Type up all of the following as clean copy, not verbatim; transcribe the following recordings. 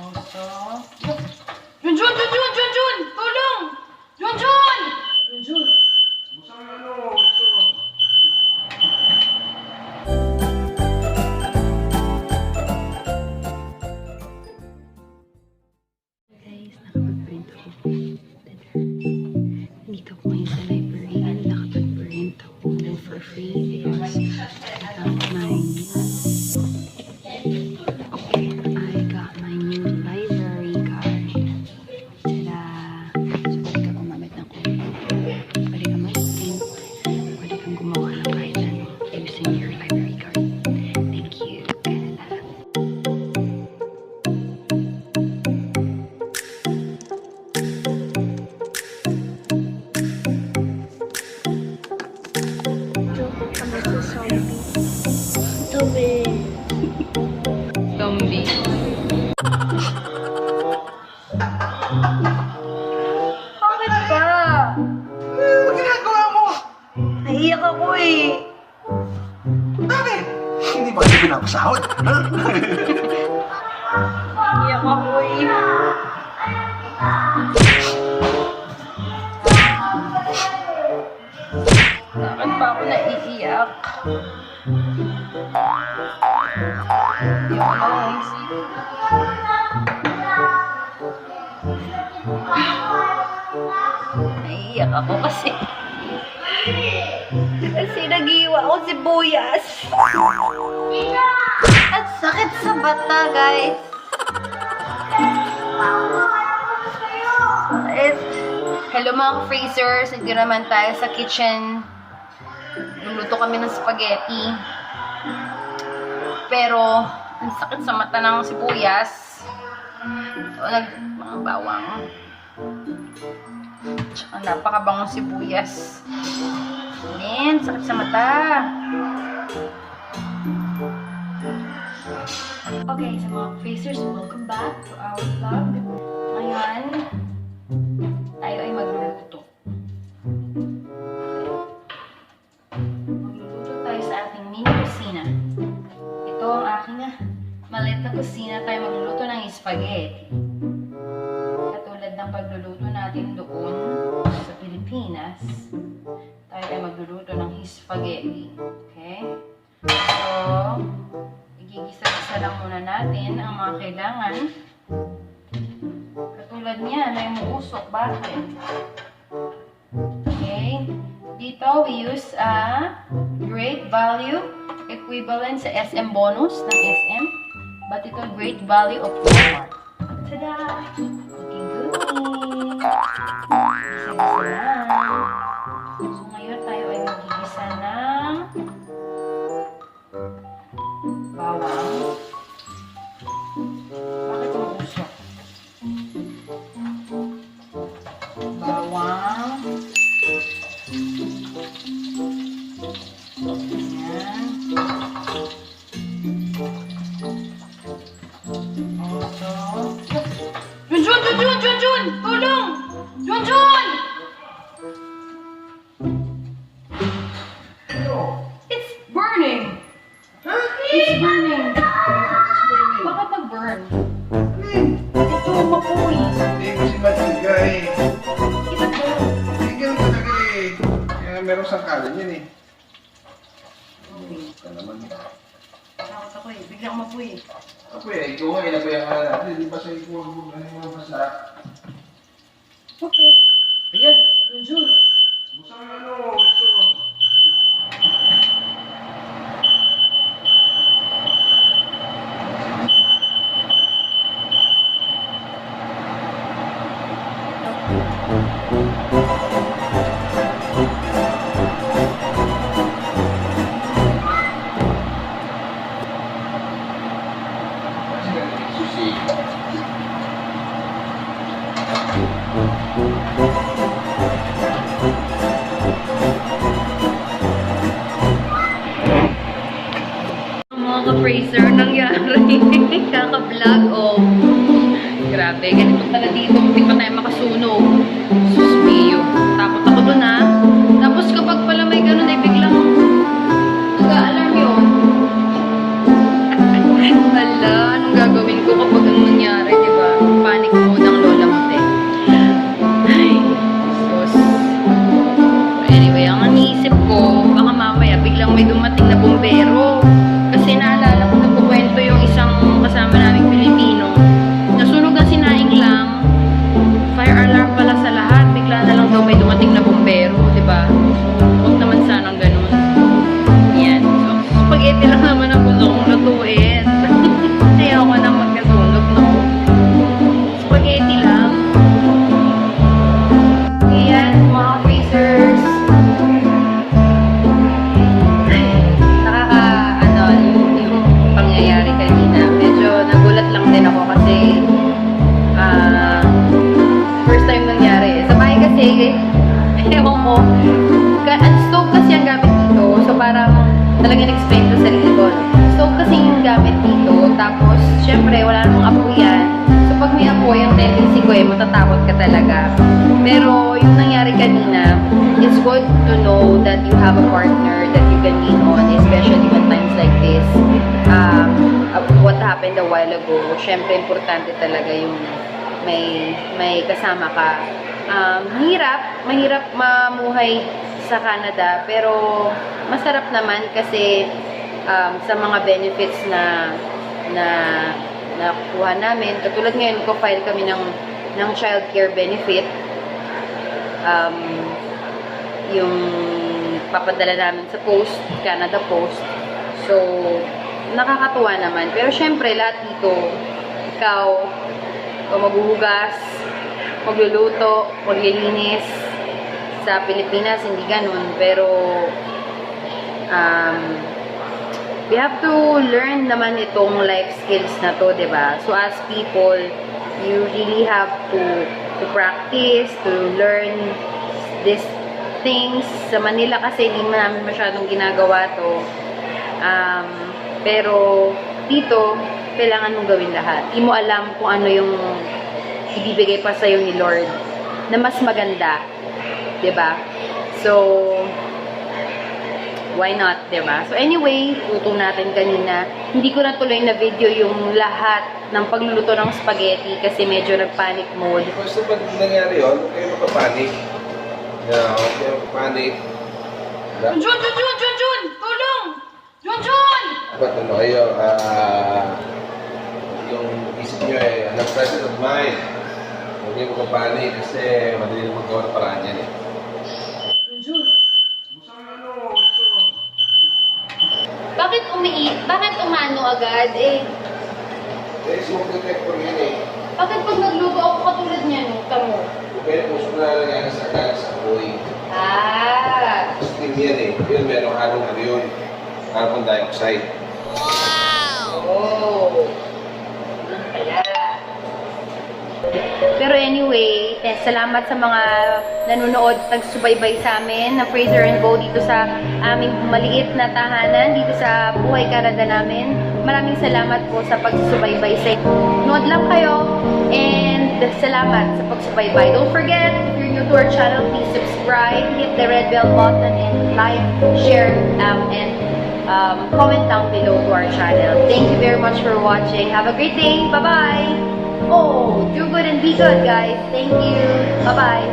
Also, Junjun! Junjun! Junjun! Tulong! Junjun! Junjun! Busang ano, ito. Guys, nakapag-print ako. Nandito ako ngayon sa library and nakapag-print ako for free because I got my new library card. Tada! So, pwede ka gumamit ng code. Pwede ka mag-print. Pwede kang gumawa ng kahit ano using your library card. Thank you, Canada. Zombie. Bakit ba? Ano ginagawa mo? Naiyak ako eh. Bakit? Hindi ba kayo pinapasahod? Naiyak ako eh. Bakit ba ako naiiyak? Hindi ako naisip. Naiiyak ako kasi nag-iwa ako sibuyas. At sakit sa bata, guys. Hello mga ka-Fracers. Nandito naman tayo sa kitchen. Luluto kami ng spaghetti. Pero, ang sakit sa mata ng sibuyas. So, mga bawang. Tsaka napakabangong sibuyas. Ayan, sakit sa mata. Okay, so mga Fracers, welcome back to our vlog. Ngayon, tayo ay magluluto. Magluluto tayo sa ating mini kusina. Ito ang aking maliit na kusina. Tayo magluluto ng spaghetti. Katulad ng pagluluto natin doon sa Pilipinas, tayo ay magluluto ng spaghetti. Okay? So, igigisa-gisa lang muna natin ang mga kailangan. Katulad niya na yung muusok. Bakit? Okay? Dito, we use a great value equivalent sa SM bonus ng SM. But ito, great value of Walmart. Tada! Looking good! Gisa-gisa lang. So, ngayon tayo ay magigisa ng bawang. Bakit umuusok? Bawang. Ayan. Also. Junjun! Junjun! Junjun! Tulong! Junjun! It's burning! It's burning! Bakit nag-burn? Ito, mapoy. Hindi kasi matigay. Ito po. Hindi ganun talaga eh. Kaya merong sangkalan yan eh. Ka naman. Takot ako eh. Biglang mapoy. Ako eh, ikaw nga inabayan ka natin. Hindi ba sa ikaw ano yung mga basa? Okay. Ayan, Junjun. Busang ano, ito. Susi. Mga ka-Fracer, nangyari. Kaka-vlog, oh. Grabe, ganito pala dito. Hindi pa tayo makasunog. Susmiyo. Takot ako dun, ha. Tapos kapag pala may ganun, ay biglang nag-a-alarm yun. Hala, anong gagawin ko kapag anong nangyari, diba? iniisip ko, baka mamaya biglang may dumating na bumbero. Kasi naalala ko, nagkukwento yung isang kasama naming Pilipino. Nasunog ang sinaing lang, fire alarm pala sa lahat, bigla na lang daw may dumating na bumbero, di ba? Huwag naman sanang ganun. Yan. So, spaghetti lang naman ang gusto kong lutuin. Ayoko na magkasunog, no? Spaghetti lang. Ayan, mga Fracers. Yung pangyayari kanina. Medyo nagulat lang din ako kasi first time nangyari. Sa bahay kasi, ewan ko, stove kasi ang gamit dito. So parang talagang explain ko sa sarili ko. Stove kasi yung gamit dito. Tapos, syempre, wala namang apoy yan. So pag may apoy, yung tendency ko matatakot ka talaga. Pero yung nangyari kanina, it's good to know that you have a partner that you can lean on, especially when times like this. What happened a while ago, syempre importante talaga yung may kasama ka. Mahirap mamuhay sa Canada, pero masarap naman kasi sa mga benefits na nakuha namin. Katulad ngayon, ko-file kami ng child care benefit. Yung papadala namin sa post, Canada Post. So, nakakatuwa naman. Pero syempre, lahat dito, ikaw maghuhugas, magluluto, maglilinis. Sa Pilipinas, hindi ganun. Pero, we have to learn naman itong life skills na to, diba? So, as people, you really have to practice, to learn these things. Sa Manila kasi, hindi namin masyadong ginagawa to. Pero, dito, kailangan mong gawin lahat. Hindi mo alam kung ano yung ibibigay pa sa'yo ni Lord na mas maganda. Diba? So, why not, diba? So, anyway, luto natin kanina. Hindi ko natuloy na video yung lahat ng pagluluto ng spaghetti kasi medyo nag-panic mode. Basta pag nangyari yun, huwag kayo makapanik. Huwag kayo makapanik. Jun! Tulong! Jun! Ba't ano kayo? Yung isip nyo anak present of mind. Huwag kayo makapanik kasi madali na magawa ng paraan yan Jun! Bakit umano agad smoke detector yun Bakit pag nagluto ako katulad niya, no? Tamo? Huwag kayo kung saan nalalagay sa kalas sa apoy. Steam yan Yun, merong halong ano yun. Carbon dioxide. Oh! Kaya. Pero anyway, salamat sa mga nanonood, nagsubaybay sa amin na Fraser and Go dito sa aming maliit na tahanan, dito sa buhay Canada namin. Maraming salamat po sa pagsubaybay sa inyo. Nood lang kayo and salamat sa pagsubaybay. Don't forget, if you're new to our channel, please subscribe, hit the red bell button and like, share, and comment down below to our channel. Thank you very much for watching. Have a great day. Bye-bye! Oh, do good and be good, guys. Thank you. Bye-bye.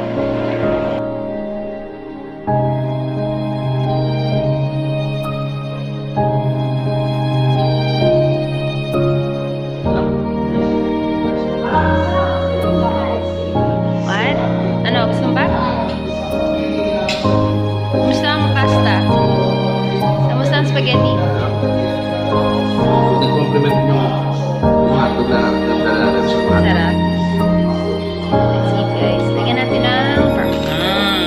What? Ano? Gusto mo ba? Kumusta ang pasta? Kumusta ang spaghetti? Nag-compliment yung hotdog na nagdala natin sa mga. Sarap. Let's eat, guys. Lagyan natin ng parmesan.